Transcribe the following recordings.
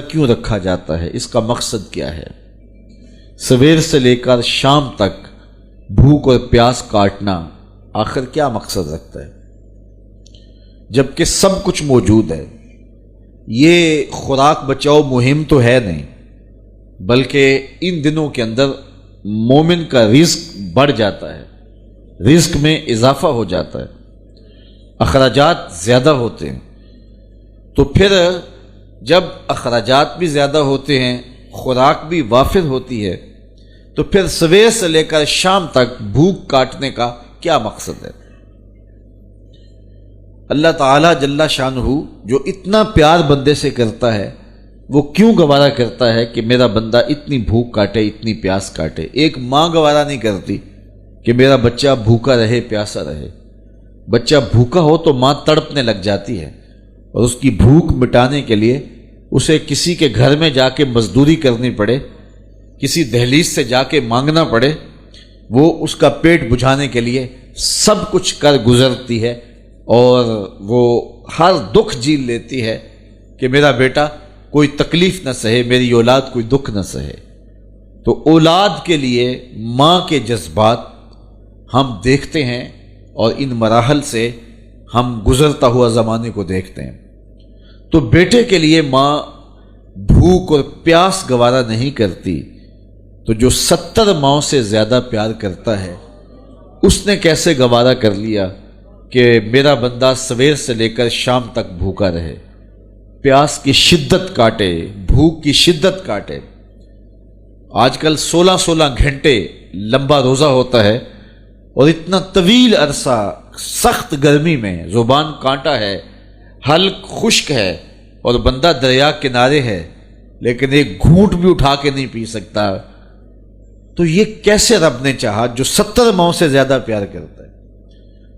کیوں رکھا جاتا ہے، اس کا مقصد کیا ہے؟ سویر سے لے کر شام تک بھوک اور پیاس کاٹنا آخر کیا مقصد رکھتا ہے؟ جبکہ سب کچھ موجود ہے۔ یہ خوراک بچاؤ مہم تو ہے نہیں، بلکہ ان دنوں کے اندر مومن کا رزق بڑھ جاتا ہے، رزق میں اضافہ ہو جاتا ہے، اخراجات زیادہ ہوتے ہیں۔ تو پھر جب اخراجات بھی زیادہ ہوتے ہیں، خوراک بھی وافر ہوتی ہے، تو پھر سویر سے لے کر شام تک بھوک کاٹنے کا کیا مقصد ہے؟ اللہ تعالیٰ جل شانہ جو اتنا پیار بندے سے کرتا ہے، وہ کیوں گوارا کرتا ہے کہ میرا بندہ اتنی بھوک کاٹے، اتنی پیاس کاٹے؟ ایک ماں گوارا نہیں کرتی کہ میرا بچہ بھوکا رہے، پیاسا رہے۔ بچہ بھوکا ہو تو ماں تڑپنے لگ جاتی ہے، اور اس کی بھوک مٹانے کے لیے اسے کسی کے گھر میں جا کے مزدوری کرنی پڑے، کسی دہلیز سے جا کے مانگنا پڑے، وہ اس کا پیٹ بجھانے کے لیے سب کچھ کر گزرتی ہے، اور وہ ہر دکھ جھیل لیتی ہے کہ میرا بیٹا کوئی تکلیف نہ سہے، میری اولاد کوئی دکھ نہ سہے۔ تو اولاد کے لیے ماں کے جذبات ہم دیکھتے ہیں، اور ان مراحل سے ہم گزرتا ہوا زمانے کو دیکھتے ہیں۔ تو بیٹے کے لیے ماں بھوک اور پیاس گوارا نہیں کرتی، تو جو 70 ماؤں سے زیادہ پیار کرتا ہے، اس نے کیسے گوارا کر لیا کہ میرا بندہ سویر سے لے کر شام تک بھوکا رہے، پیاس کی شدت کاٹے، بھوک کی شدت کاٹے۔ آج کل 16 گھنٹے لمبا روزہ ہوتا ہے، اور اتنا طویل عرصہ سخت گرمی میں زبان کانٹا ہے، حلق خشک ہے، اور بندہ دریا کنارے ہے، لیکن ایک گھونٹ بھی اٹھا کے نہیں پی سکتا۔ تو یہ کیسے رب نے چاہا جو 70 ماؤں سے زیادہ پیار کرتا ہے؟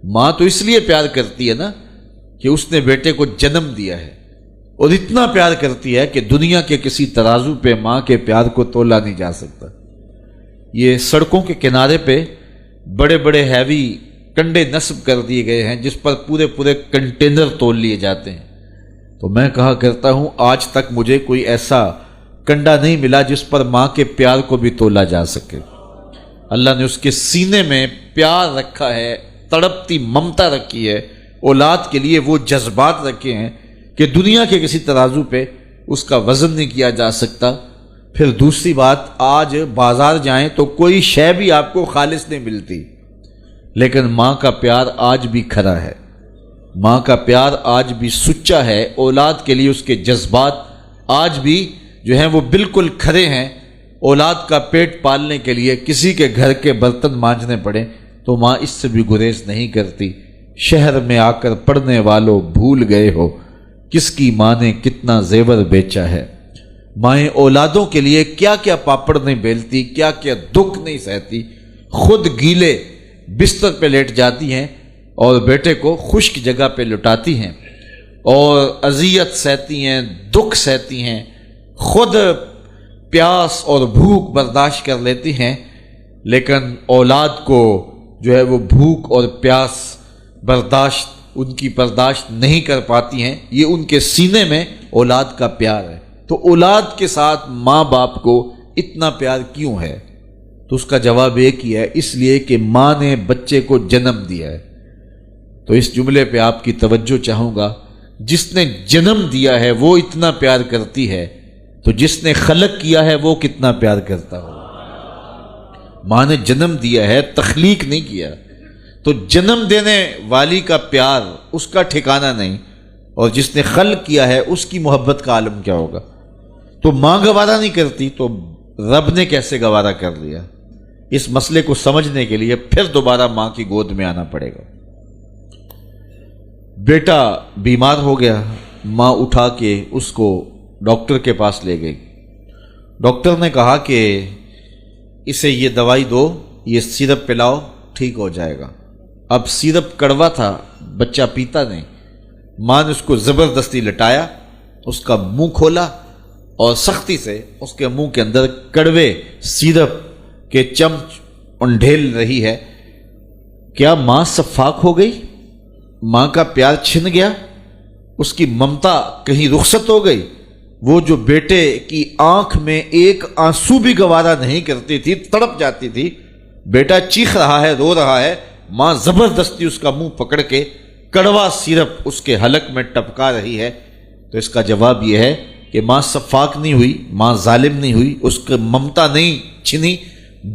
ماں تو اس لیے پیار کرتی ہے نا کہ اس نے بیٹے کو جنم دیا ہے، اور اتنا پیار کرتی ہے کہ دنیا کے کسی ترازو پہ ماں کے پیار کو تولا نہیں جا سکتا۔ یہ سڑکوں کے کنارے پہ بڑے بڑے ہیوی کنڈے نصب کر دیے گئے ہیں، جس پر پورے کنٹینر تول لیے جاتے ہیں۔ تو میں کہا کرتا ہوں، آج تک مجھے کوئی ایسا کنڈا نہیں ملا جس پر ماں کے پیار کو بھی تولا جا سکے۔ اللہ نے اس کے سینے میں پیار رکھا ہے، تڑپتی ممتا رکھی ہے، اولاد کے لیے وہ جذبات رکھے ہیں کہ دنیا کے کسی ترازو پہ اس کا وزن نہیں کیا جا سکتا۔ پھر دوسری بات، آج بازار جائیں تو کوئی شے بھی آپ کو خالص نہیں ملتی، لیکن ماں کا پیار آج بھی کھرا ہے، ماں کا پیار آج بھی سچا ہے۔ اولاد کے لیے اس کے جذبات آج بھی جو ہیں وہ بالکل کھرے ہیں۔ اولاد کا پیٹ پالنے کے لیے کسی کے گھر کے برتن مانجنے پڑے تو ماں اس سے بھی گریز نہیں کرتی۔ شہر میں آ کر پڑھنے والوں بھول گئے ہو، کس کی ماں نے کتنا زیور بیچا ہے۔ مائیں اولادوں کے لیے کیا کیا پاپڑ نہیں بیلتی، کیا کیا دکھ نہیں سہتی، خود گیلے بستر پہ لیٹ جاتی ہیں اور بیٹے کو خشک جگہ پہ لٹاتی ہیں، اور اذیت سہتی ہیں، دکھ سہتی ہیں، خود پیاس اور بھوک برداشت کر لیتی ہیں، لیکن اولاد کو جو ہے وہ بھوک اور پیاس برداشت ان کی برداشت نہیں کر پاتی ہیں۔ یہ ان کے سینے میں اولاد کا پیار ہے۔ تو اولاد کے ساتھ ماں باپ کو اتنا پیار کیوں ہے؟ تو اس کا جواب ایک ہی ہے، اس لیے کہ ماں نے بچے کو جنم دیا ہے۔ تو اس جملے پہ آپ کی توجہ چاہوں گا، جس نے جنم دیا ہے وہ اتنا پیار کرتی ہے، تو جس نے خلق کیا ہے وہ کتنا پیار کرتا ہو۔ ماں نے جنم دیا ہے، تخلیق نہیں کیا، تو جنم دینے والی کا پیار اس کا ٹھکانہ نہیں، اور جس نے خلق کیا ہے اس کی محبت کا عالم کیا ہوگا۔ تو ماں گوارا نہیں کرتی تو رب نے کیسے گوارا کر لیا؟ اس مسئلے کو سمجھنے کے لیے پھر دوبارہ ماں کی گود میں آنا پڑے گا۔ بیٹا بیمار ہو گیا، ماں اٹھا کے اس کو ڈاکٹر کے پاس لے گئی۔ ڈاکٹر نے کہا کہ اسے یہ دوائی دو، یہ سیرپ پلاؤ، ٹھیک ہو جائے گا۔ اب سیرپ کڑوا تھا، بچہ پیتا نہیں۔ ماں نے اس کو زبردستی لٹایا، اس کا منہ کھولا، اور سختی سے اس کے منہ کے اندر کڑوے سیرپ کے چمچ انڈھیل رہی ہے۔ کیا ماں صفاق ہو گئی؟ ماں کا پیار چھن گیا؟ اس کی ممتا کہیں رخصت ہو گئی؟ وہ جو بیٹے کی آنکھ میں ایک آنسو بھی گوارا نہیں کرتی تھی، تڑپ جاتی تھی، بیٹا چیخ رہا ہے، رو رہا ہے، ماں زبردستی اس کا منہ پکڑ کے کڑوا سیرپ اس کے حلق میں ٹپکا رہی ہے، تو اس کا جواب یہ ہے کہ ماں سفاک نہیں ہوئی، ماں ظالم نہیں ہوئی، اس کے ممتا نہیں چھنی،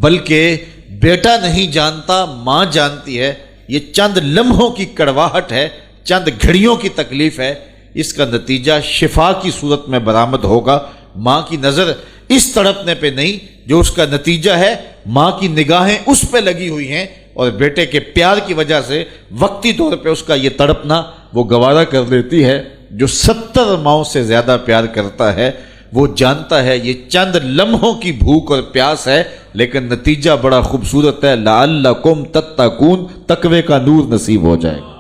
بلکہ بیٹا نہیں جانتا، ماں جانتی ہے، یہ چند لمحوں کی کڑواہٹ ہے، چند گھڑیوں کی تکلیف ہے، اس کا نتیجہ شفا کی صورت میں برآمد ہوگا۔ ماں کی نظر اس تڑپنے پہ نہیں جو اس کا نتیجہ ہے، ماں کی نگاہیں اس پہ لگی ہوئی ہیں، اور بیٹے کے پیار کی وجہ سے وقتی طور پہ اس کا یہ تڑپنا وہ گوارا کر لیتی ہے۔ جو 70 ماؤں سے زیادہ پیار کرتا ہے وہ جانتا ہے یہ چند لمحوں کی بھوک اور پیاس ہے، لیکن نتیجہ بڑا خوبصورت ہے، لعلکم تتقون، تقوی کا نور نصیب ہو جائے گا۔